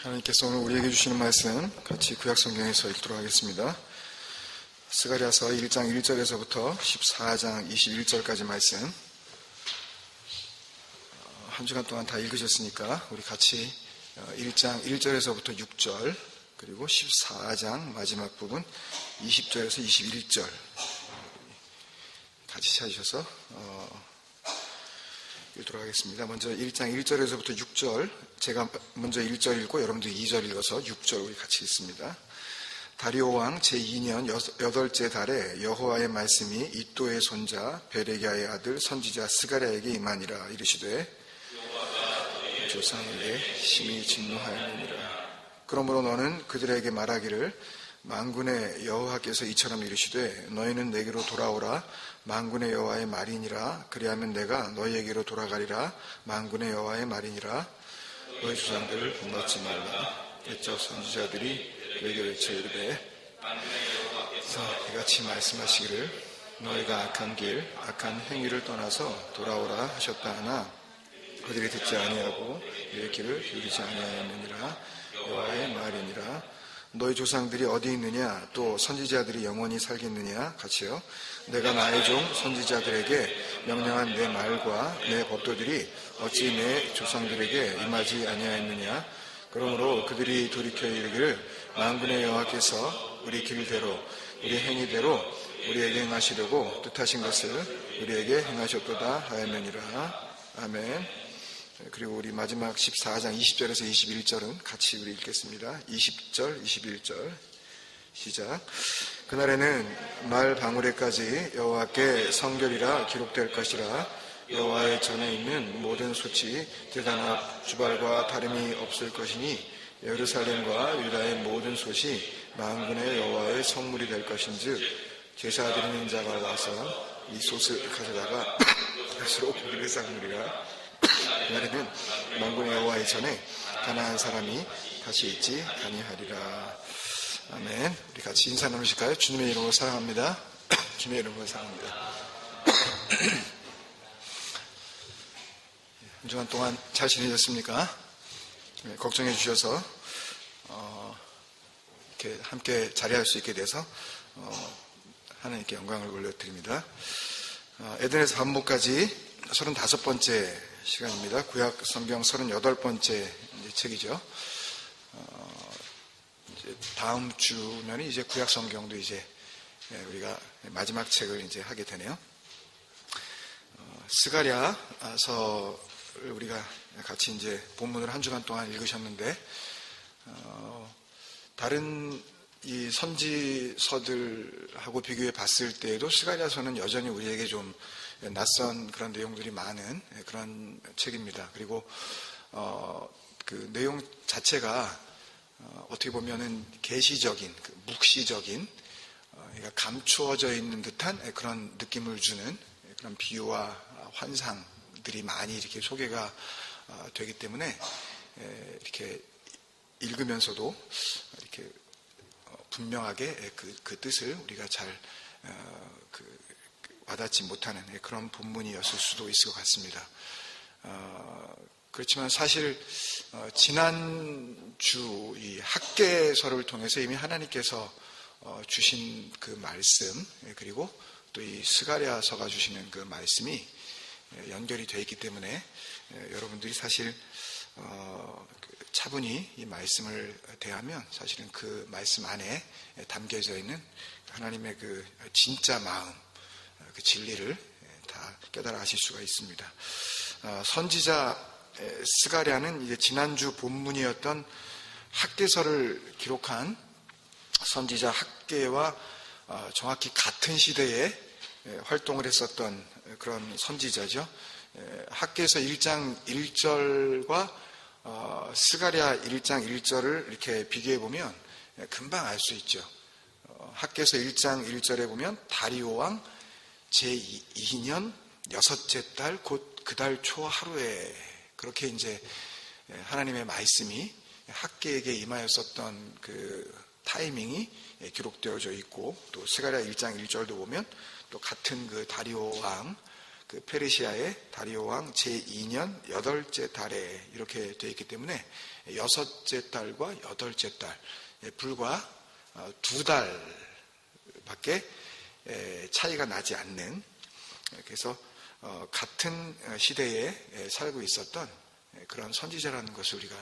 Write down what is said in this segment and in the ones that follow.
하나님께서 오늘 우리에게 주시는 말씀 같이 구약성경에서 읽도록 하겠습니다. 스가랴서 1장 1절에서부터 14장 21절까지 말씀, 한 주간 동안 다 읽으셨으니까 우리 같이 1장 1절에서부터 6절 그리고 14장 마지막 부분 20절에서 21절 같이 찾으셔서 읽도록 하겠습니다. 먼저 1장 1절에서부터 6절, 제가 먼저 1절 읽고 여러분들 2절 읽어서 6절 우리 같이 읽습니다. 다리오 왕 제2년 여덟째 달에 여호와의 말씀이 이또의 손자 베레기야의 아들 선지자 스가랴에게 임하니라. 이르시되 조상에게 심히 진노하였느니라. 그러므로 너는 그들에게 말하기를 만군의 여호와께서 이처럼 이르시되 너희는 내게로 돌아오라. 만군의 여호와의 말이니라. 그리하면 내가 너희에게로 돌아가리라. 만군의 여호와의 말이니라. 너희 조상들을 본받지 말라. 옛적 선지자들이 내게 외쳐 이르되 이같이 말씀하시기를 너희가 악한 길 악한 행위를 떠나서 돌아오라 하셨다 하나 그들이 듣지 아니하고 이의 길을 기울이지 아니하였느니라. 여호와의 말이니라. 너희 조상들이 어디 있느냐? 또 선지자들이 영원히 살겠느냐? 같이요. 내가 나의 종 선지자들에게 명령한 내 말과 내 법도들이 어찌 내 조상들에게 임하지 아니하였느냐? 그러므로 그들이 돌이켜 이르기를 만군의 여호와께서 우리 길대로 우리 행위대로 우리에게 행하시려고 뜻하신 것을 우리에게 행하셨도다 하였느니라. 아멘. 그리고 우리 마지막 14장 20절에서 21절은 같이 우리 읽겠습니다. 20절, 21절 시작. 그날에는 말 방울에까지 여호와께 성결이라 기록될 것이라. 여호와의 전에 있는 모든 솥이 대단합 주발과 다름이 없을 것이니 예루살렘과 유다의 모든 솥이 만군의 여호와의 성물이 될 것인즉 제사 드리는 자가 와서 이 솥을 가져다가 스스로 고기를 삶으리라. 그날에는 만군의 여호와의 전에 가나안 사람이 다시 있지 아니하리라. 아멘. 우리 같이 인사 나누실까요? 주님의 이름으로 사랑합니다. 주님의 이름으로 사랑합니다. 한 주간 동안 잘 지내셨습니까? 네, 걱정해 주셔서 이렇게 함께 자리할 수 있게 돼서 하나님께 영광을 올려드립니다. 에덴에서 반복까지 35번째 시간입니다. 구약 성경 38번째 책이죠. 이제 다음 주면 이제 구약 성경도 이제 우리가 마지막 책을 이제 하게 되네요. 스가랴서를 우리가 같이 이제 본문을 한 주간 동안 읽으셨는데, 다른 이 선지서들하고 비교해 봤을 때에도 스가랴서는 여전히 우리에게 좀 낯선 그런 내용들이 많은 그런 책입니다. 그리고 그 내용 자체가 어떻게 보면은 계시적인, 묵시적인, 그러니까 감추어져 있는 듯한 그런 느낌을 주는 그런 비유와 환상들이 많이 이렇게 소개가 되기 때문에 이렇게 읽으면서도 이렇게 분명하게 그 뜻을 우리가 잘 와닿지 못하는 그런 본문이었을 수도 있을 것 같습니다. 그렇지만 사실 지난주 이 학개서를 통해서 이미 하나님께서 주신 그 말씀, 그리고 또 이 스가랴서가 주시는 그 말씀이 연결이 되어 있기 때문에 여러분들이 사실 차분히 이 말씀을 대하면 사실은 그 말씀 안에 담겨져 있는 하나님의 그 진짜 마음, 그 진리를 다 깨달아 하실 수가 있습니다. 선지자 스가랴는 이제 지난주 본문이었던 학개서를 기록한 선지자 학개와 정확히 같은 시대에 활동을 했었던 그런 선지자죠. 학개서 1장 1절과 스가랴 1장 1절을 이렇게 비교해 보면 금방 알 수 있죠. 학개서 1장 1절에 보면 다리오 왕 제2년 여섯째 달 곧 그 달 초 하루에, 그렇게 이제 하나님의 말씀이 학개에게 임하였었던 그 타이밍이 기록되어져 있고, 또 스가랴 1장 1절도 보면 또 같은 그 다리오 왕 그 페르시아의 다리오 왕 제2년 8째 달에 이렇게 되어 있기 때문에 6째 달과 8째 달, 불과 2달밖에 차이가 나지 않는, 그래서 같은 시대에 살고 있었던 그런 선지자라는 것을 우리가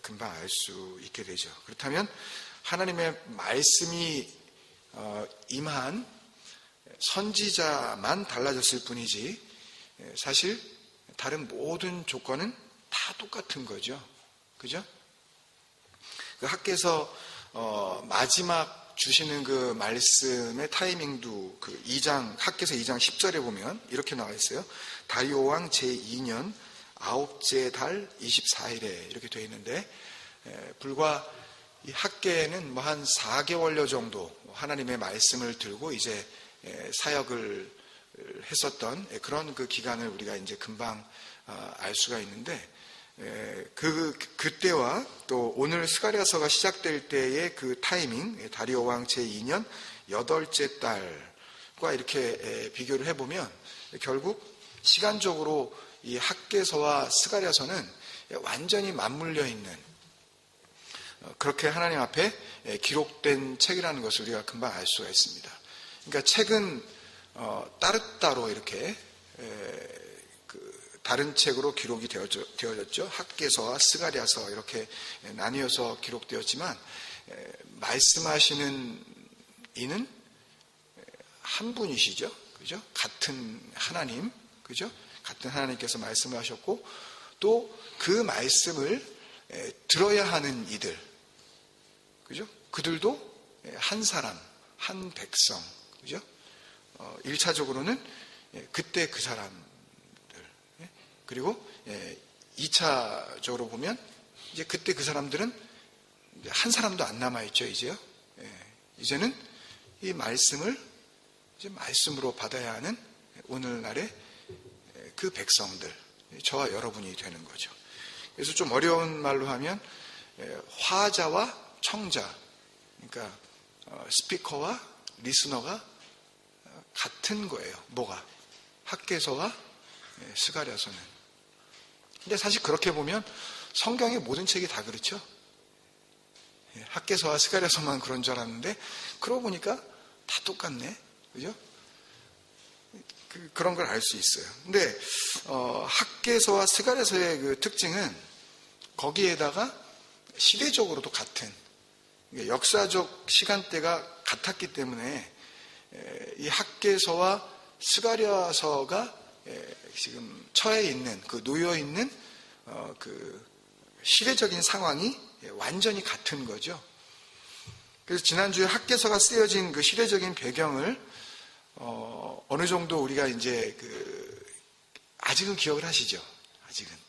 금방 알 수 있게 되죠. 그렇다면 하나님의 말씀이 임한 선지자만 달라졌을 뿐이지 사실 다른 모든 조건은 다 똑같은 거죠. 그죠? 그 학개서 마지막 주시는 그 말씀의 타이밍도 그 학개서 2장 10절에 보면 이렇게 나와 있어요. 다리오 왕 제2년 9째 달 24일에 이렇게 되어 있는데, 불과 이 학개는 뭐 한 4개월여 정도 하나님의 말씀을 들고 이제 사역을 했었던 그런 그 기간을 우리가 이제 금방 알 수가 있는데, 그때와 또 오늘 스가랴서가 시작될 때의 그 타이밍, 다리오 왕 제2년 8째 달과 이렇게 비교를 해보면 결국 시간적으로 이 학개서와 스가랴서는 완전히 맞물려 있는, 그렇게 하나님 앞에 기록된 책이라는 것을 우리가 금방 알 수가 있습니다. 그러니까 책은 따로따로 이렇게 다른 책으로 기록이 되어졌죠. 학개서와 스가랴서 이렇게 나뉘어서 기록되었지만 말씀하시는 이는 한 분이시죠. 그죠? 같은 하나님, 그죠? 같은 하나님께서 말씀을 하셨고 또 그 말씀을 들어야 하는 이들, 그죠? 그들도 한 사람, 한 백성, 그죠? 1차적으로는 그때 그 사람들, 그리고 2차적으로 보면 이제 그때 그 사람들은 한 사람도 안 남아있죠, 이제요. 이제는 이 말씀을 이제 말씀으로 받아야 하는 오늘날의 그 백성들, 저와 여러분이 되는 거죠. 그래서 좀 어려운 말로 하면 화자와 청자, 그러니까 스피커와 리스너가 같은 거예요. 뭐가? 학개서와 스가랴서는. 근데 사실 그렇게 보면 성경의 모든 책이 다 그렇죠. 학개서와 스가랴서만 그런 줄 알았는데 그러고 보니까 다 똑같네. 그죠? 그런 걸 알 수 있어요. 근데 학개서와 스가랴서의 그 특징은 거기에다가 시대적으로도 같은, 역사적 시간대가 같았기 때문에 이 학개서와 스가랴서가 지금 처해 있는, 그 놓여 있는 그 시대적인 상황이 완전히 같은 거죠. 그래서 지난주에 학개서가 쓰여진 그 시대적인 배경을 어느 정도 우리가 이제 아직은 기억을 하시죠. 아직은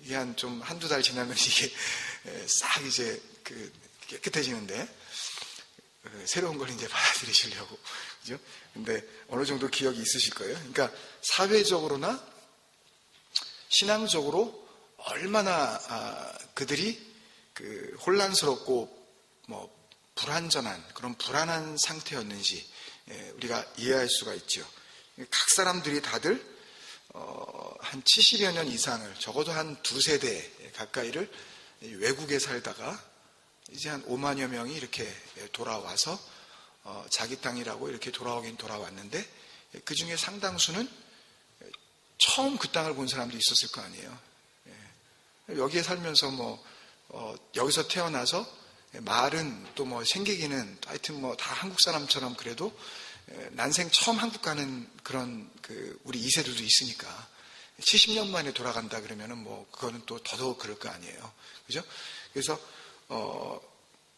이게 한두 달 지나면 이게 싹 이제 깨끗해지는데 새로운 걸 이제 받아들이시려고, 그죠? 근데 어느 정도 기억이 있으실 거예요. 그러니까 사회적으로나 신앙적으로 얼마나 그들이 혼란스럽고 뭐 불완전한 그런 불안한 상태였는지 우리가 이해할 수가 있죠. 각 사람들이 다들 한 70여 년 이상을, 적어도 한 두세 대 가까이를 외국에 살다가 이제 한 5만여 명이 이렇게 돌아와서 자기 땅이라고 이렇게 돌아오긴 돌아왔는데 그 중에 상당수는 처음 그 땅을 본 사람도 있었을 거 아니에요. 여기에 살면서 여기서 태어나서 말은 또 생기기는 하여튼 다 한국 사람처럼 그래도 난생 처음 한국 가는 그런 우리 2세들도 있으니까 70년 만에 돌아간다 그러면은 그거는 또 더더욱 그럴 거 아니에요. 그죠? 그래서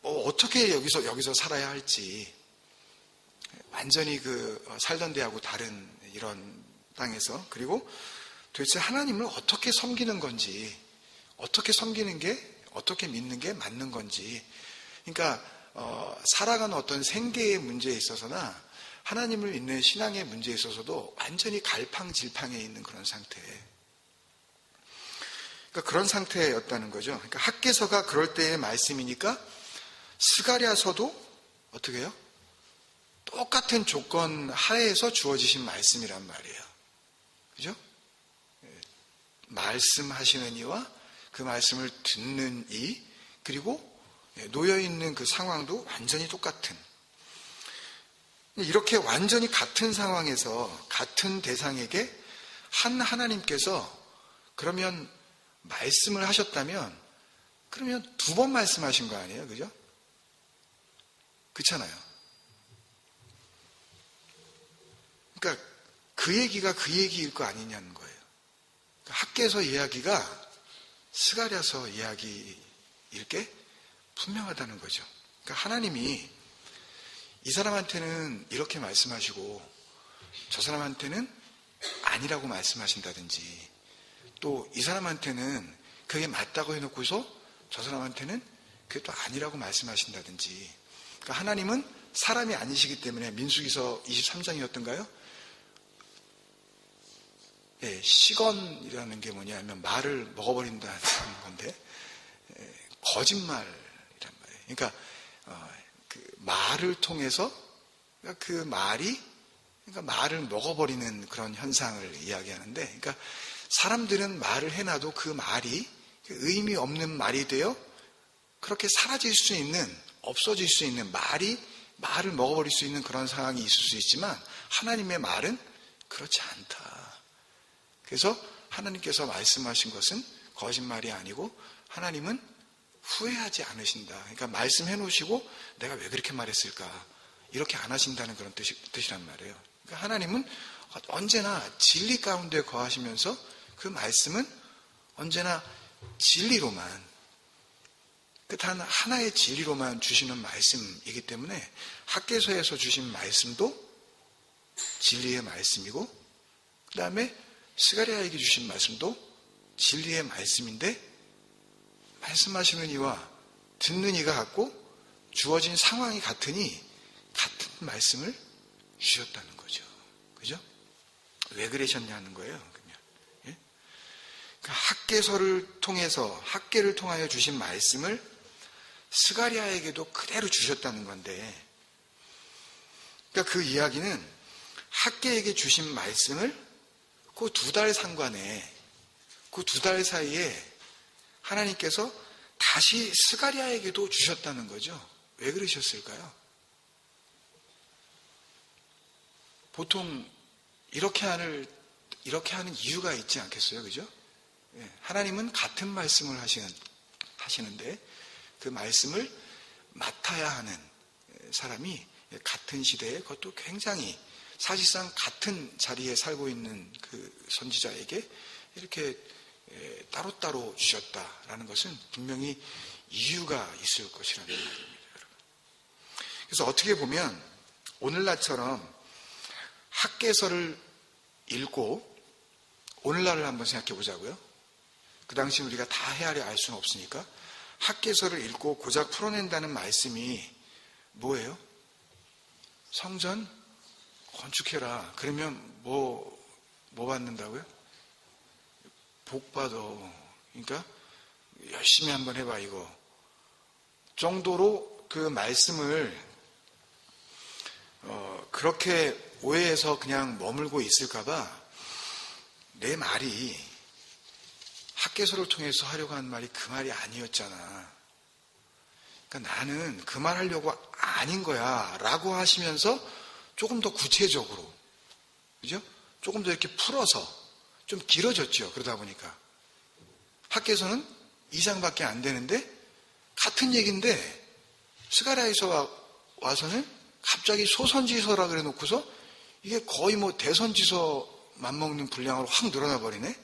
어떻게 여기서 살아야 할지 완전히 살던 데하고 다른 이런 땅에서, 그리고 도대체 하나님을 어떻게 섬기는 건지, 어떻게 섬기는 게, 어떻게 믿는 게 맞는 건지, 그러니까 살아가는 어떤 생계의 문제에 있어서나 하나님을 믿는 신앙의 문제에 있어서도 완전히 갈팡질팡해 있는 그런 상태. 그러니까 그런 상태였다는 거죠. 그러니까 학개서가 그럴 때의 말씀이니까 스가랴서도 어떻게 해요? 똑같은 조건 하에서 주어지신 말씀이란 말이에요. 그죠? 말씀하시는 이와 그 말씀을 듣는 이, 그리고 놓여있는 그 상황도 완전히 똑같은, 이렇게 완전히 같은 상황에서 같은 대상에게 한 하나님께서 그러면 말씀을 하셨다면 그러면 두 번 말씀하신 거 아니에요? 그죠? 그렇잖아요. 그러니까 그 얘기가 그 얘기일 거 아니냐는 거예요. 학개서 이야기가 스가랴서 이야기일 게 분명하다는 거죠. 그러니까 하나님이 이 사람한테는 이렇게 말씀하시고 저 사람한테는 아니라고 말씀하신다든지, 또 이 사람한테는 그게 맞다고 해놓고서 저 사람한테는 그게 또 아니라고 말씀하신다든지. 그러니까 하나님은 사람이 아니시기 때문에, 민수기서 23장이었던가요? 예, 시건이라는 게 뭐냐면 말을 먹어버린다는 건데, 거짓말이란 말이에요. 그러니까 그 말을 통해서, 그러니까 그 말이, 그러니까 말을 먹어버리는 그런 현상을 이야기하는데, 그러니까 사람들은 말을 해놔도 그 말이 의미 없는 말이 되어 그렇게 사라질 수 있는, 없어질 수 있는, 말을 먹어버릴 수 있는 그런 상황이 있을 수 있지만 하나님의 말은 그렇지 않다. 그래서 하나님께서 말씀하신 것은 거짓말이 아니고 하나님은 후회하지 않으신다. 그러니까 말씀해 놓으시고 내가 왜 그렇게 말했을까, 이렇게 안 하신다는 그런 뜻이란 말이에요. 그러니까 하나님은 언제나 진리 가운데 거하시면서 그 말씀은 언제나 진리로만, 그 단 하나의 진리로만 주시는 말씀이기 때문에 학개서에서 주신 말씀도 진리의 말씀이고, 그 다음에 스가랴에게 주신 말씀도 진리의 말씀인데, 말씀하시는 이와 듣는 이가 같고 주어진 상황이 같으니 같은 말씀을 주셨다는 거죠. 그죠? 왜 그러셨냐는 거예요. 그러면. 예? 그러니까 학개서를 통해서, 학개를 통하여 주신 말씀을 스가랴에게도 그대로 주셨다는 건데, 그러니까 그 이야기는 학개에게 주신 말씀을 그 2달 상관에, 그 2달 사이에 하나님께서 다시 스가랴에게도 주셨다는 거죠. 왜 그러셨을까요? 보통 이렇게 하는 이유가 있지 않겠어요? 그죠? 하나님은 같은 말씀을 하시는데 그 말씀을 맡아야 하는 사람이 같은 시대에, 그것도 굉장히 사실상 같은 자리에 살고 있는 그 선지자에게 이렇게 따로따로 주셨다라는 것은 분명히 이유가 있을 것이라는 말입니다. 그래서 어떻게 보면 오늘날처럼 학개서를 읽고 오늘날을 한번 생각해 보자고요. 그 당시 우리가 다 헤아려 알 수는 없으니까 학개서를 읽고 고작 풀어낸다는 말씀이 뭐예요? 성전 건축해라. 그러면 뭐 받는다고요? 복 받아. 그러니까 열심히 한번 해봐, 이거 정도로 그 말씀을 그렇게 오해해서 그냥 머물고 있을까봐 내 말이 학개서를 통해서 하려고 한 말이 그 말이 아니었잖아. 그러니까 나는 그 말 하려고 아닌 거야 라고 하시면서 조금 더 구체적으로, 그죠? 조금 더 이렇게 풀어서 좀 길어졌죠. 그러다 보니까 학개서는 2장밖에 안 되는데 같은 얘기인데 스가랴에서 와서는 갑자기 소선지서라 그래 놓고서 이게 거의 뭐 대선지서 맞먹는 분량으로 확 늘어나 버리네.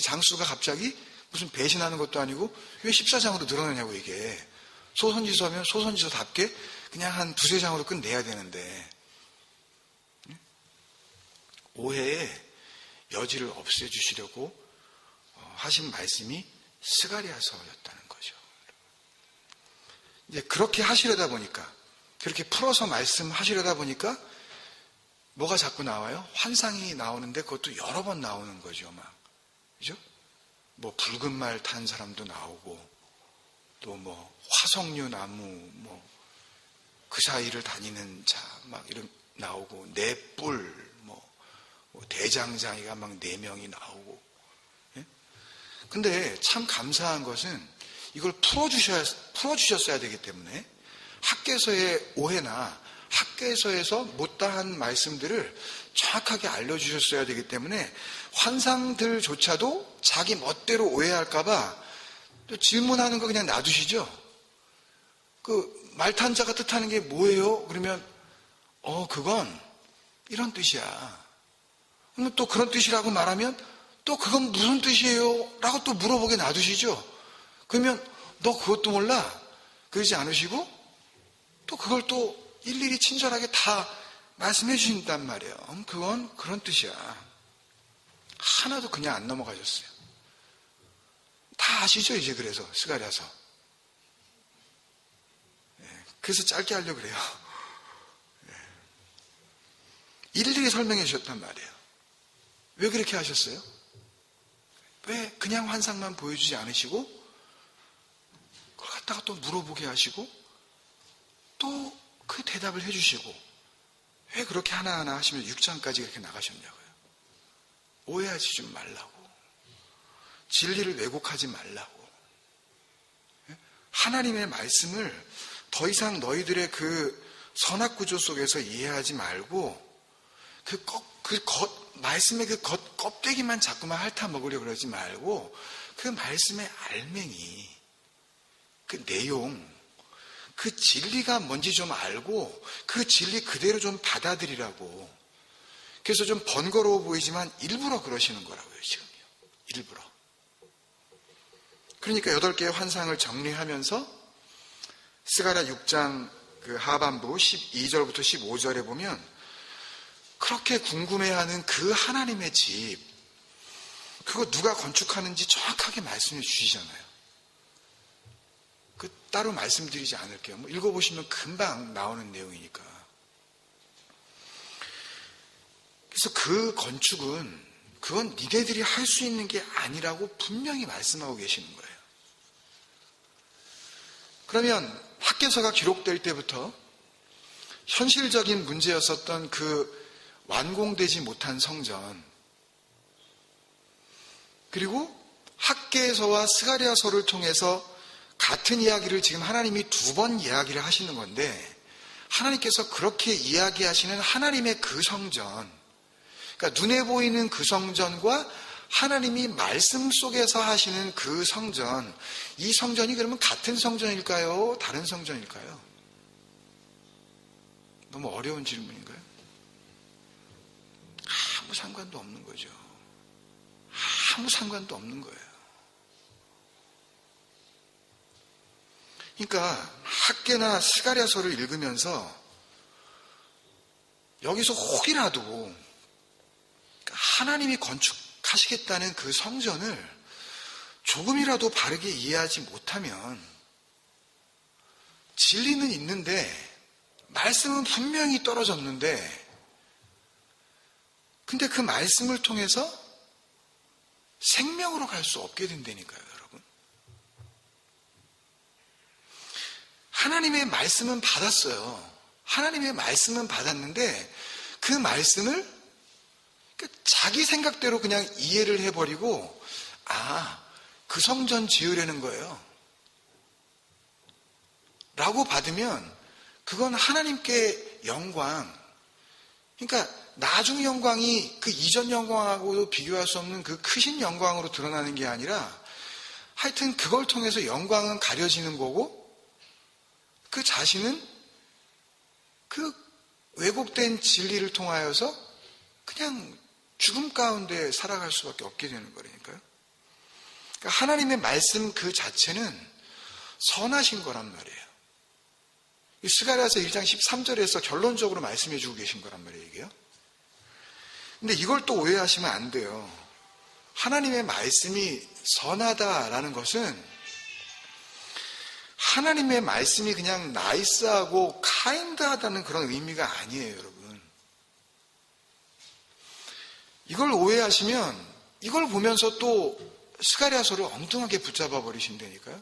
장수가 갑자기 무슨 배신하는 것도 아니고 왜 14장으로 늘어나냐고. 이게 소선지서면 소선지서답게 그냥 한 2-3장으로 끝내야 되는데 오해의 여지를 없애주시려고 하신 말씀이 스가랴서였다는 거죠. 이제 그렇게 하시려다 보니까, 그렇게 풀어서 말씀하시려다 보니까 뭐가 자꾸 나와요? 환상이 나오는데 그것도 여러 번 나오는 거죠. 막, 그죠? 뭐 붉은 말 탄 사람도 나오고, 또 뭐 화석류 나무 뭐 그 사이를 다니는 자 막 이런 나오고, 내 뿔 뭐 대장장이가 막 4명이 나오고. 예? 근데 참 감사한 것은 이걸 풀어주셨어야 되기 때문에 학개서의 오해나 학개서에서 못다한 말씀들을 정확하게 알려주셨어야 되기 때문에 환상들조차도 자기 멋대로 오해할까봐 또 질문하는 거 그냥 놔두시죠. 그 말탄자가 뜻하는 게 뭐예요? 그러면 그건 이런 뜻이야. 그러면 또 그런 뜻이라고 말하면 또 그건 무슨 뜻이에요? 라고 또 물어보게 놔두시죠. 그러면 너 그것도 몰라? 그러지 않으시고 또 그걸 또 일일이 친절하게 다 말씀해 주신단 말이에요. 그건 그런 뜻이야. 하나도 그냥 안 넘어가셨어요. 다 아시죠? 이제 그래서 스가랴서. 그래서 짧게 하려고 그래요. 일일이 설명해 주셨단 말이에요. 왜 그렇게 하셨어요? 왜 그냥 환상만 보여주지 않으시고 그걸 갖다가 또 물어보게 하시고 또 그 대답을 해주시고 왜 그렇게 하나하나 하시면 6장까지 그렇게 나가셨냐고요. 오해하지 좀 말라고. 진리를 왜곡하지 말라고. 하나님의 말씀을 더 이상 너희들의 그 선악구조 속에서 이해하지 말고 말씀의 그 껍데기만 자꾸만 핥아먹으려고 그러지 말고 그 말씀의 알맹이, 그 내용, 그 진리가 뭔지 좀 알고 그 진리 그대로 좀 받아들이라고. 그래서 좀 번거로워 보이지만 일부러 그러시는 거라고요, 지금요. 일부러. 그러니까 8개의 환상을 정리하면서 스가랴 6장 그 하반부 12절부터 15절에 보면 그렇게 궁금해하는 그 하나님의 집, 그거 누가 건축하는지 정확하게 말씀해 주시잖아요. 그 따로 말씀드리지 않을게요. 읽어보시면 금방 나오는 내용이니까. 그래서 그 건축은 그건 니네들이 할 수 있는 게 아니라고 분명히 말씀하고 계시는 거예요. 그러면 학개서가 기록될 때부터 현실적인 문제였었던 그 완공되지 못한 성전, 그리고 학개서와 스가랴서를 통해서 같은 이야기를 지금 하나님이 2번 이야기를 하시는 건데, 하나님께서 그렇게 이야기하시는 하나님의 그 성전, 그러니까 눈에 보이는 그 성전과 하나님이 말씀 속에서 하시는 그 성전, 이 성전이 그러면 같은 성전일까요? 다른 성전일까요? 너무 어려운 질문인가요? 아무 상관도 없는 거죠. 아무 상관도 없는 거예요. 그러니까 학개나 스가랴서를 읽으면서 여기서 혹이라도 하나님이 건축하시겠다는 그 성전을 조금이라도 바르게 이해하지 못하면 진리는 있는데 말씀은 분명히 떨어졌는데 근데 그 말씀을 통해서 생명으로 갈 수 없게 된다니까요, 여러분. 하나님의 말씀은 받았어요. 하나님의 말씀은 받았는데 그 말씀을 자기 생각대로 그냥 이해를 해버리고 그 성전 지으려는 거예요 라고 받으면 그건 하나님께 영광, 그러니까 나중 영광이 그 이전 영광하고도 비교할 수 없는 그 크신 영광으로 드러나는 게 아니라 하여튼 그걸 통해서 영광은 가려지는 거고 그 자신은 그 왜곡된 진리를 통하여서 그냥 죽음 가운데 살아갈 수밖에 없게 되는 거라니까요. 그러니까 하나님의 말씀 그 자체는 선하신 거란 말이에요. 스가랴서 1장 13절에서 결론적으로 말씀해 주고 계신 거란 말이에요, 이게요. 근데 이걸 또 오해하시면 안 돼요. 하나님의 말씀이 선하다라는 것은 하나님의 말씀이 그냥 나이스하고 카인드하다는 그런 의미가 아니에요, 여러분. 이걸 오해하시면 이걸 보면서 또 스가랴서를 엉뚱하게 붙잡아 버리신다니까요.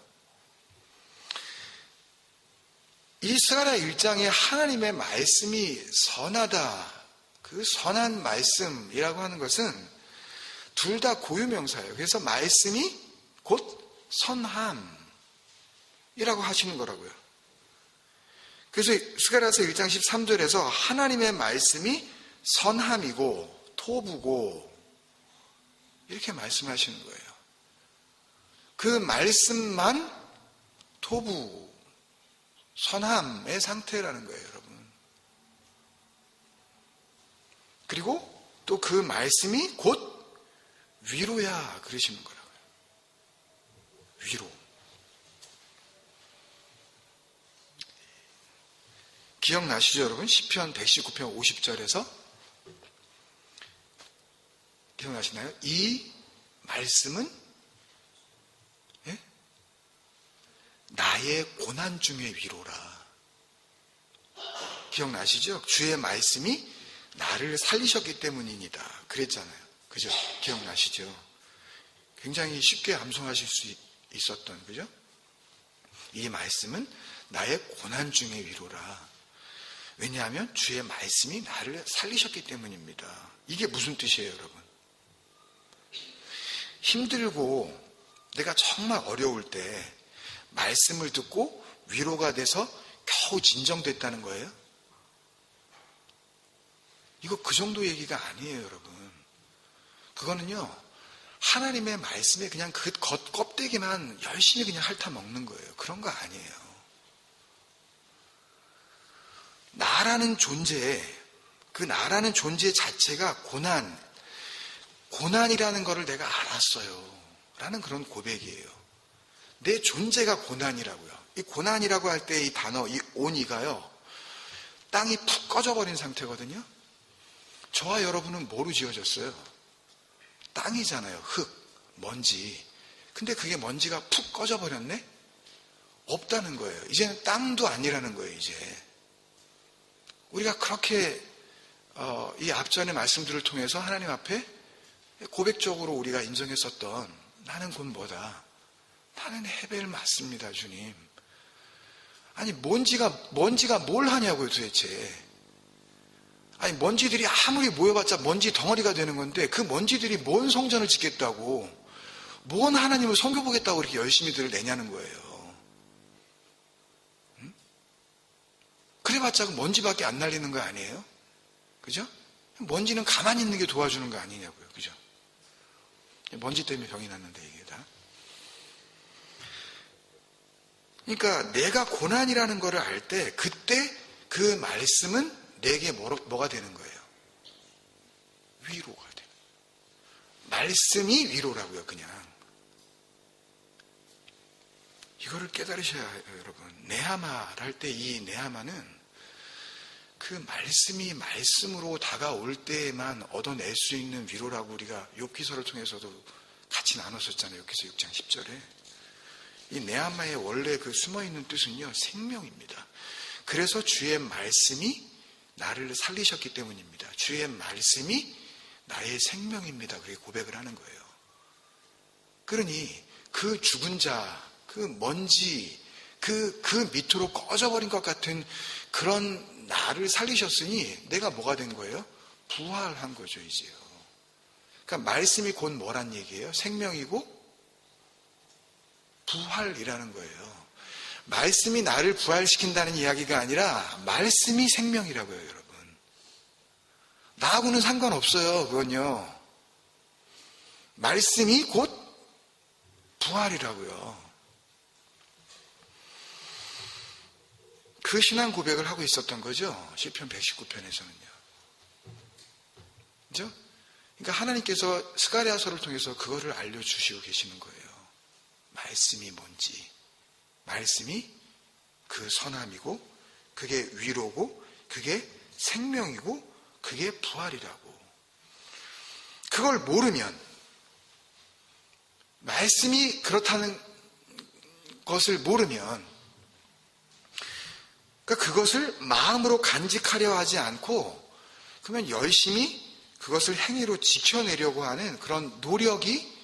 이 스가랴 1장에 하나님의 말씀이 선하다, 그 선한 말씀이라고 하는 것은 둘 다 고유명사예요. 그래서 말씀이 곧 선함이라고 하시는 거라고요. 그래서 스가랴서 1장 13절에서 하나님의 말씀이 선함이고 토부고 이렇게 말씀하시는 거예요. 그 말씀만 토부, 선함의 상태라는 거예요, 여러분. 그리고 또 그 말씀이 곧 위로야 그러시는 거라고요. 위로. 기억나시죠, 여러분? 시편 119편 50절에서 기억나시나요? 이 말씀은 나의 고난 중의 위로라. 기억나시죠? 주의 말씀이 나를 살리셨기 때문입니다. 그랬잖아요. 그죠? 기억나시죠? 굉장히 쉽게 암송하실 수 있었던, 그죠? 이 말씀은 나의 고난 중의 위로라. 왜냐하면 주의 말씀이 나를 살리셨기 때문입니다. 이게 무슨 뜻이에요, 여러분? 힘들고 내가 정말 어려울 때 말씀을 듣고 위로가 돼서 겨우 진정됐다는 거예요? 이거 그 정도 얘기가 아니에요, 여러분. 그거는요, 하나님의 말씀에 그냥 그 껍데기만 열심히 그냥 핥아먹는 거예요. 그런 거 아니에요. 나라는 존재, 그 나라는 존재 자체가 고난이라는 거를 내가 알았어요. 라는 그런 고백이에요. 내 존재가 고난이라고요. 이 고난이라고 할 때 이 단어, 이 온이가요, 땅이 푹 꺼져버린 상태거든요. 저와 여러분은 뭐로 지어졌어요? 땅이잖아요. 흙, 먼지. 근데 그게 먼지가 푹 꺼져버렸네? 없다는 거예요. 이제는 땅도 아니라는 거예요, 이제. 우리가 그렇게 이 앞전의 말씀들을 통해서 하나님 앞에 고백적으로 우리가 인정했었던 나는 곧 뭐다? 나는 헤벨 맞습니다, 주님. 아니 먼지가 뭘 하냐고요, 도대체. 아니 먼지들이 아무리 모여봤자 먼지 덩어리가 되는 건데 그 먼지들이 뭔 성전을 짓겠다고, 뭔 하나님을 섬겨보겠다고 이렇게 열심히들 내냐는 거예요. 응? 그래봤자 그 먼지밖에 안 날리는 거 아니에요? 그죠? 먼지는 가만히 있는 게 도와주는 거 아니냐고요. 그죠? 먼지 때문에 병이 났는데 이게 다. 그러니까 내가 고난이라는 거를 알 때 그때 그 말씀은 내게 뭐가 되는 거예요? 위로가 되는 거예요. 말씀이 위로라고요, 그냥. 이거를 깨달으셔야 해요, 여러분. 네하마를 할 때 이 네하마는 그 말씀이 말씀으로 다가올 때에만 얻어낼 수 있는 위로라고 우리가 욥기서를 통해서도 같이 나눴었잖아요. 욥기서 6장 10절에. 이 네하마의 원래 그 숨어있는 뜻은요, 생명입니다. 그래서 주의 말씀이 나를 살리셨기 때문입니다. 주의 말씀이 나의 생명입니다. 그렇게 고백을 하는 거예요. 그러니 그 죽은 자, 그 먼지, 그 밑으로 꺼져버린 것 같은 그런 나를 살리셨으니 내가 뭐가 된 거예요? 부활한 거죠, 이제요. 그러니까 말씀이 곧 뭐란 얘기예요? 생명이고 부활이라는 거예요. 말씀이 나를 부활시킨다는 이야기가 아니라 말씀이 생명이라고요, 여러분. 나하고는 상관없어요, 그건요. 말씀이 곧 부활이라고요. 그 신앙 고백을 하고 있었던 거죠. 시편 119편에서는요. 그죠? 그러니까 하나님께서 스가랴서를 통해서 그거를 알려주시고 계시는 거예요. 말씀이 뭔지. 말씀이 그 선함이고, 그게 위로고, 그게 생명이고, 그게 부활이라고. 그걸 모르면, 말씀이 그렇다는 것을 모르면, 그러니까 그것을 마음으로 간직하려 하지 않고, 그러면 열심히 그것을 행위로 지켜내려고 하는 그런 노력이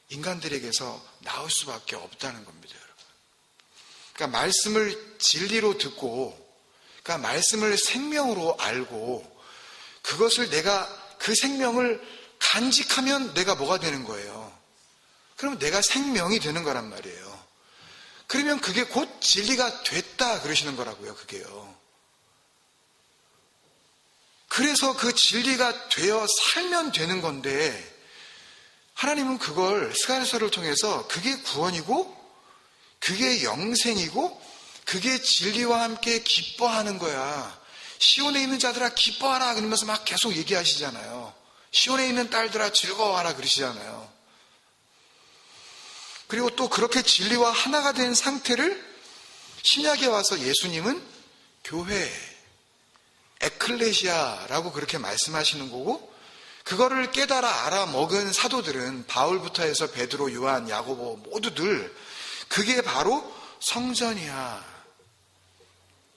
인간들에게서 나올 수밖에 없다는 겁니다, 여러분. 그러니까 말씀을 진리로 듣고, 그러니까 말씀을 생명으로 알고, 그것을 내가 그 생명을 간직하면 내가 뭐가 되는 거예요? 그럼 내가 생명이 되는 거란 말이에요. 그러면 그게 곧 진리가 됐다 그러시는 거라고요. 그게요. 그래서 그 진리가 되어 살면 되는 건데 하나님은 그걸 스가랴서를 통해서 그게 구원이고 그게 영생이고 그게 진리와 함께 기뻐하는 거야. 시온에 있는 자들아 기뻐하라 그러면서 막 계속 얘기하시잖아요. 시온에 있는 딸들아 즐거워하라 그러시잖아요. 그리고 또 그렇게 진리와 하나가 된 상태를 신약에 와서 예수님은 교회, 에클레시아라고 그렇게 말씀하시는 거고, 그거를 깨달아 알아먹은 사도들은 바울부터 해서 베드로, 요한, 야고보 모두들 그게 바로 성전이야.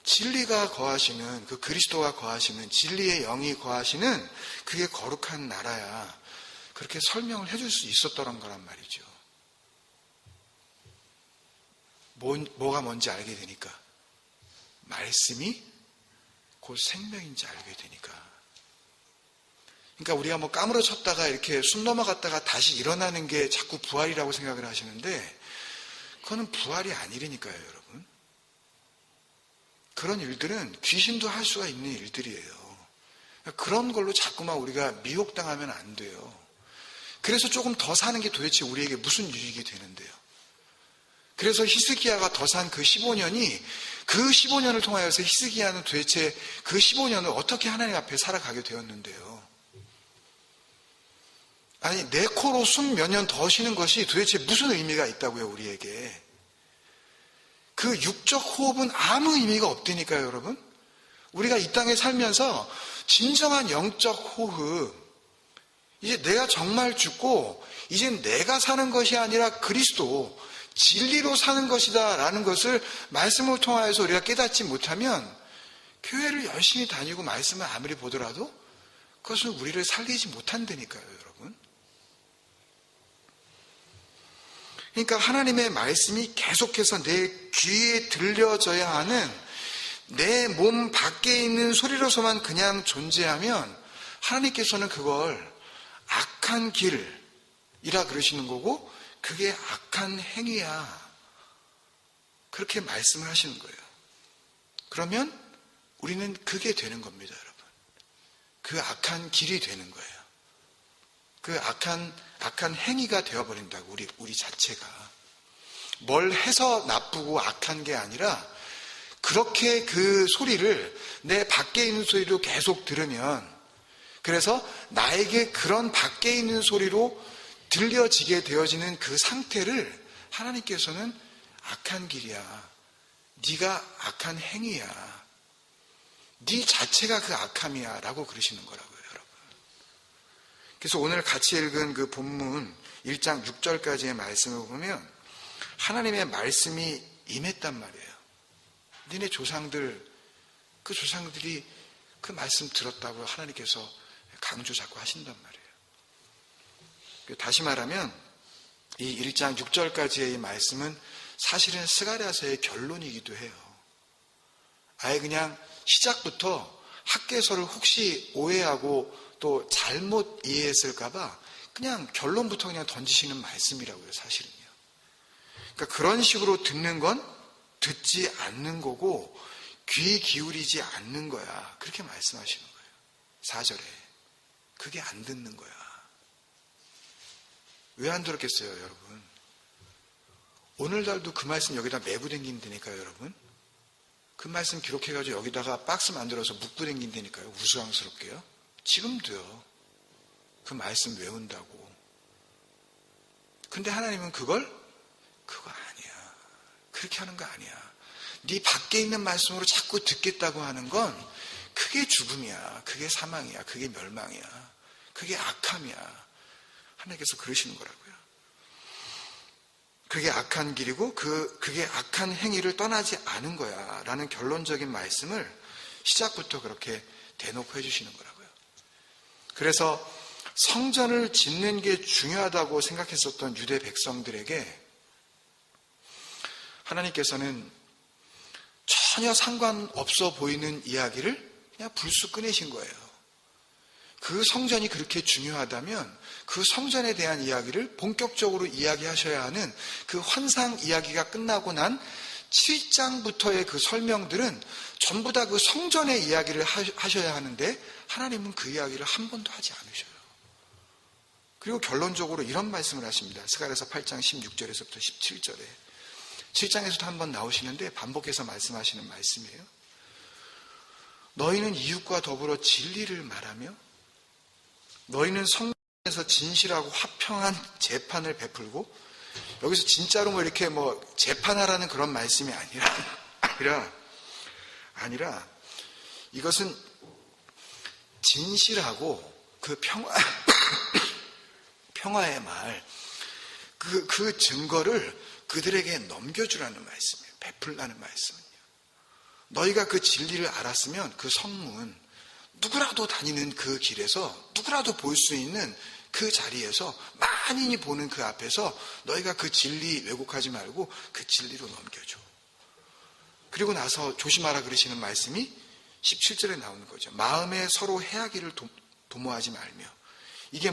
진리가 거하시는, 그 그리스도가 거하시는, 진리의 영이 거하시는 그게 거룩한 나라야. 그렇게 설명을 해줄 수 있었던 거란 말이죠. 뭐가 뭔지 알게 되니까. 말씀이 곧 생명인지 알게 되니까. 그러니까 우리가 뭐 까무러쳤다가 이렇게 숨 넘어갔다가 다시 일어나는 게 자꾸 부활이라고 생각을 하시는데 그거는 부활이 아니라니까요, 여러분. 그런 일들은 귀신도 할 수가 있는 일들이에요. 그런 걸로 자꾸만 우리가 미혹당하면 안 돼요. 그래서 조금 더 사는 게 도대체 우리에게 무슨 유익이 되는데요. 그래서 히스기야가 더 산 그 15년이 그 15년을 통하여서 히스기야는 도대체 그 15년을 어떻게 하나님 앞에 살아가게 되었는데요. 아니 내 코로 숨 몇 년 더 쉬는 것이 도대체 무슨 의미가 있다고요, 우리에게. 그 육적 호흡은 아무 의미가 없다니까요, 여러분. 우리가 이 땅에 살면서 진정한 영적 호흡, 이제 내가 정말 죽고 이제 내가 사는 것이 아니라 그리스도, 진리로 사는 것이다 라는 것을 말씀을 통하여서 우리가 깨닫지 못하면 교회를 열심히 다니고 말씀을 아무리 보더라도 그것은 우리를 살리지 못한다니까요, 여러분. 그러니까 하나님의 말씀이 계속해서 내 귀에 들려져야 하는, 내 몸 밖에 있는 소리로서만 그냥 존재하면 하나님께서는 그걸 악한 길이라 그러시는 거고 그게 악한 행위야. 그렇게 말씀을 하시는 거예요. 그러면 우리는 그게 되는 겁니다, 여러분. 그 악한 길이 되는 거예요. 그 악한 행위가 되어버린다고, 우리 자체가. 뭘 해서 나쁘고 악한 게 아니라 그렇게 그 소리를 내 밖에 있는 소리로 계속 들으면, 그래서 나에게 그런 밖에 있는 소리로 들려지게 되어지는 그 상태를 하나님께서는 악한 길이야. 네가 악한 행위야. 네 자체가 그 악함이야 라고 그러시는 거라고요, 여러분. 그래서 오늘 같이 읽은 그 본문 1장 6절까지의 말씀을 보면 하나님의 말씀이 임했단 말이에요. 니네 조상들, 그 조상들이 그 말씀 들었다고 하나님께서 강조 자꾸 하신단 말이에요. 다시 말하면 이 1장 6절까지의 이 말씀은 사실은 스가랴서의 결론이기도 해요. 아예 그냥 시작부터 학개서를 혹시 오해하고 또 잘못 이해했을까봐 그냥 결론부터 그냥 던지시는 말씀이라고요, 사실은요. 그러니까 그런 식으로 듣는 건 듣지 않는 거고 귀 기울이지 않는 거야. 그렇게 말씀하시는 거예요. 4절에. 그게 안 듣는 거야. 왜 안 들었겠어요, 여러분? 오늘날도 그 말씀 여기다 메고 댕긴다니까요, 여러분. 그 말씀 기록해가지고 여기다가 박스 만들어서 묶고 댕긴다니까요, 우스꽝스럽게요. 지금도요. 그 말씀 외운다고. 근데 하나님은 그거 아니야. 그렇게 하는 거 아니야. 네 밖에 있는 말씀으로 자꾸 듣겠다고 하는 건 그게 죽음이야. 그게 사망이야. 그게 멸망이야. 그게 악함이야. 하나님께서 그러시는 거라고요. 그게 악한 길이고 그게 악한 행위를 떠나지 않은 거야 라는 결론적인 말씀을 시작부터 그렇게 대놓고 해주시는 거라고요. 그래서 성전을 짓는 게 중요하다고 생각했었던 유대 백성들에게 하나님께서는 전혀 상관없어 보이는 이야기를 그냥 불쑥 꺼내신 거예요. 그 성전이 그렇게 중요하다면 그 성전에 대한 이야기를 본격적으로 이야기하셔야 하는 그 환상 이야기가 끝나고 난 7장부터의 그 설명들은 전부 다 그 성전의 이야기를 하셔야 하는데 하나님은 그 이야기를 한 번도 하지 않으셔요. 그리고 결론적으로 이런 말씀을 하십니다. 스가랴서 8장 16절에서부터 17절에 7장에서도 한번 나오시는데 반복해서 말씀하시는 말씀이에요. 너희는 이웃과 더불어 진리를 말하며 너희는 성전에서 진실하고 화평한 재판을 베풀고, 여기서 진짜로 뭐 이렇게 뭐 재판하라는 그런 말씀이 아니라 이것은 진실하고 그 평화의 말, 그 증거를 그들에게 넘겨주라는 말씀이에요. 베풀라는 말씀은요. 너희가 그 진리를 알았으면 그 성문, 누구라도 다니는 그 길에서, 누구라도 볼 수 있는 그 자리에서, 만인이 보는 그 앞에서 너희가 그 진리 왜곡하지 말고 그 진리로 넘겨줘. 그리고 나서 조심하라 그러시는 말씀이 17절에 나오는 거죠. 마음에 서로 해하기를 도모하지 말며. 이게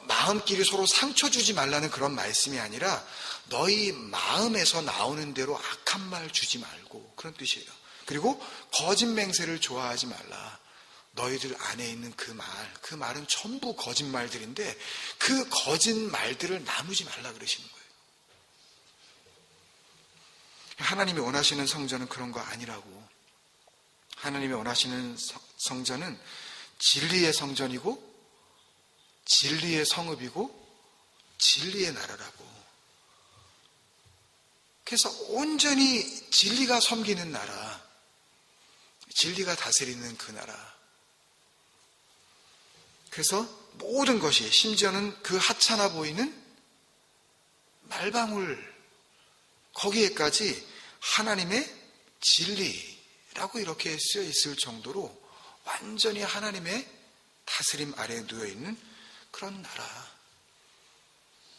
마음끼리 서로 상처 주지 말라는 그런 말씀이 아니라 너희 마음에서 나오는 대로 악한 말 주지 말고, 그런 뜻이에요. 그리고 거짓 맹세를 좋아하지 말라. 너희들 안에 있는 그 말은 전부 거짓말들인데 그 거짓말들을 나누지 말라 그러시는 거예요. 하나님이 원하시는 성전은 그런 거 아니라고. 하나님이 원하시는 성전은 진리의 성전이고 진리의 성읍이고 진리의 나라라고. 그래서 온전히 진리가 섬기는 나라, 진리가 다스리는 그 나라. 그래서 모든 것이, 심지어는 그 하찮아 보이는 말방울, 거기에까지 하나님의 진리라고 이렇게 쓰여 있을 정도로 완전히 하나님의 다스림 아래에 놓여 있는 그런 나라.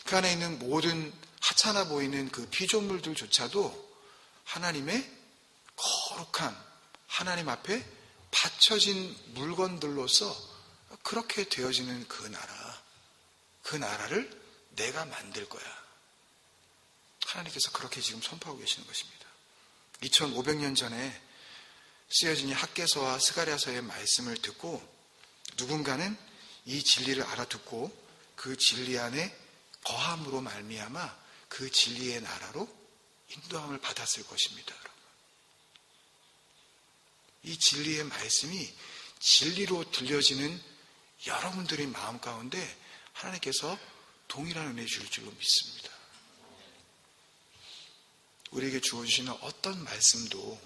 그 안에 있는 모든 하찮아 보이는 그 피조물들조차도 하나님의 거룩한, 하나님 앞에 바쳐진 물건들로서 그렇게 되어지는 그 나라, 그 나라를 내가 만들 거야. 하나님께서 그렇게 지금 선포하고 계시는 것입니다. 2500년 전에 쓰여진 이 학개서와 스가랴서의 말씀을 듣고 누군가는 이 진리를 알아듣고 그 진리 안에 거함으로 말미암아 그 진리의 나라로 인도함을 받았을 것입니다. 이 진리의 말씀이 진리로 들려지는 여러분들의 마음 가운데 하나님께서 동일한 은혜 주실 줄로 믿습니다. 우리에게 주어주시는 어떤 말씀도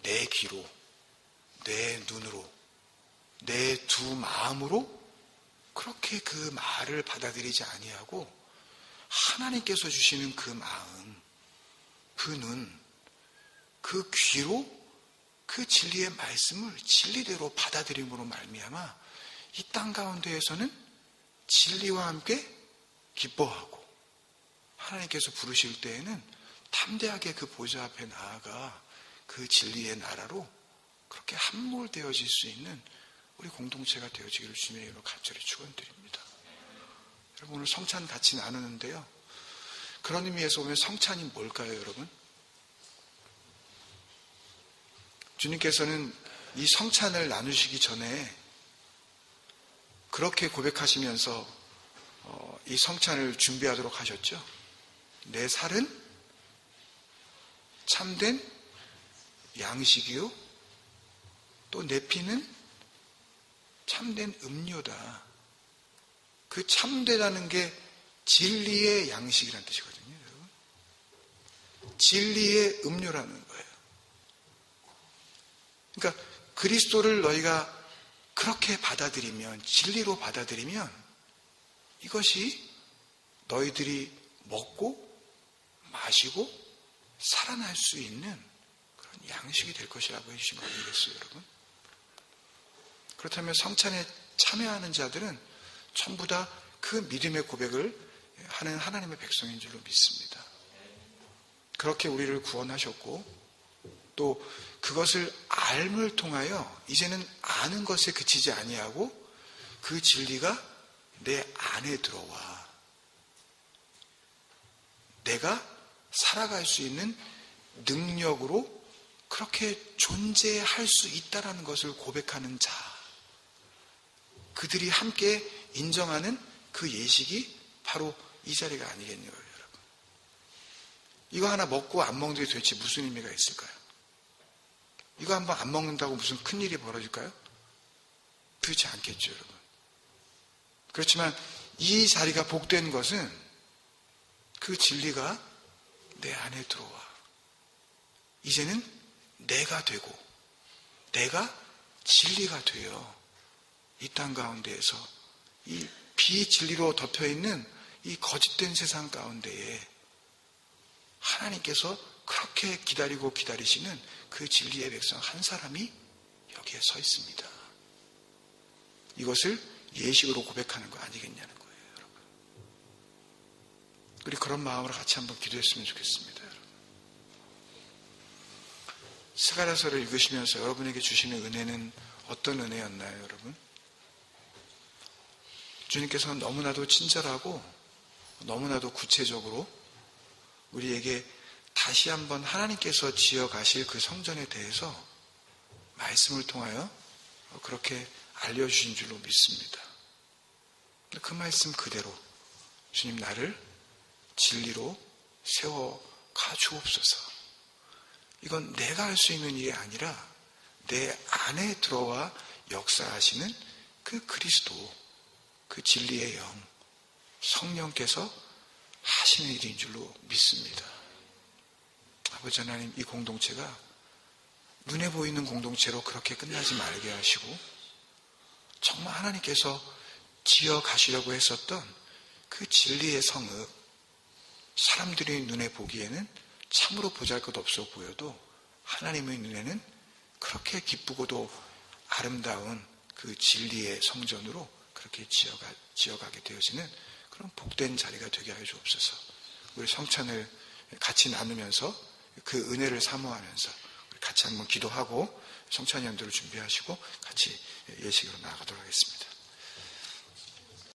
내 귀로, 내 눈으로, 내 두 마음으로 그렇게 그 말을 받아들이지 아니하고 하나님께서 주시는 그 마음, 그 눈, 그 귀로 그 진리의 말씀을 진리대로 받아들임으로 말미암아 이 땅 가운데에서는 진리와 함께 기뻐하고 하나님께서 부르실 때에는 담대하게 그 보좌 앞에 나아가 그 진리의 나라로 그렇게 함몰되어질 수 있는 우리 공동체가 되어지기를 주님의 이름으로 간절히 축원드립니다. 여러분, 오늘 성찬 같이 나누는데요, 그런 의미에서 보면 성찬이 뭘까요, 여러분? 주님께서는 이 성찬을 나누시기 전에 그렇게 고백하시면서 이 성찬을 준비하도록 하셨죠. 내 살은 참된 양식이요, 또 내 피는 참된 음료다. 그 참되다는 게 진리의 양식이라는 뜻이거든요, 여러분. 진리의 음료라는 거예요. 그러니까 그리스도를 너희가 그렇게 받아들이면, 진리로 받아들이면 이것이 너희들이 먹고 마시고 살아날 수 있는 그런 양식이 될 것이라고 해주신 거 아니겠어요, 여러분? 그렇다면 성찬에 참여하는 자들은 전부 다 그 믿음의 고백을 하는 하나님의 백성인 줄로 믿습니다. 그렇게 우리를 구원하셨고 또 그것을 알을 통하여 이제는 아는 것에 그치지 아니하고 그 진리가 내 안에 들어와 내가 살아갈 수 있는 능력으로 그렇게 존재할 수 있다라는 것을 고백하는 자, 그들이 함께 인정하는 그 예식이 바로 이 자리가 아니겠냐고요, 여러분. 이거 하나 먹고 안 먹는 게 도대체 무슨 의미가 있을까요? 이거 한번 안 먹는다고 무슨 큰일이 벌어질까요? 그렇지 않겠죠, 여러분. 그렇지만 이 자리가 복된 것은 그 진리가 내 안에 들어와. 이제는 내가 되고 내가 진리가 되어 이 땅 가운데에서 이 비진리로 덮여있는 이 거짓된 세상 가운데에 하나님께서 그렇게 기다리고 기다리시는 그 진리의 백성 한 사람이 여기에 서 있습니다. 이것을 예식으로 고백하는 거 아니겠냐는 거예요, 여러분. 우리 그런 마음으로 같이 한번 기도했으면 좋겠습니다, 여러분. 스가랴서를 읽으시면서 여러분에게 주시는 은혜는 어떤 은혜였나요, 여러분? 주님께서는 너무나도 친절하고 너무나도 구체적으로 우리에게 다시 한번 하나님께서 지어가실 그 성전에 대해서 말씀을 통하여 그렇게 알려주신 줄로 믿습니다. 그 말씀 그대로 주님 나를 진리로 세워가 주옵소서. 이건 내가 할 수 있는 일이 아니라 내 안에 들어와 역사하시는 그 그리스도, 그 진리의 영, 성령께서 하시는 일인 줄로 믿습니다. 아버지 하나님, 이 공동체가 눈에 보이는 공동체로 그렇게 끝나지 말게 하시고 정말 하나님께서 지어 가시려고 했었던 그 진리의 성읍, 사람들의 눈에 보기에는 참으로 보잘것없어 보여도 하나님의 눈에는 그렇게 기쁘고도 아름다운 그 진리의 성전으로 그렇게 지어가게 되어지는 그런 복된 자리가 되게 하여 주옵소서. 우리 성찬을 같이 나누면서 그 은혜를 사모하면서 같이 한번 기도하고 성찬 연도를 준비하시고 같이 예식으로 나아가도록 하겠습니다.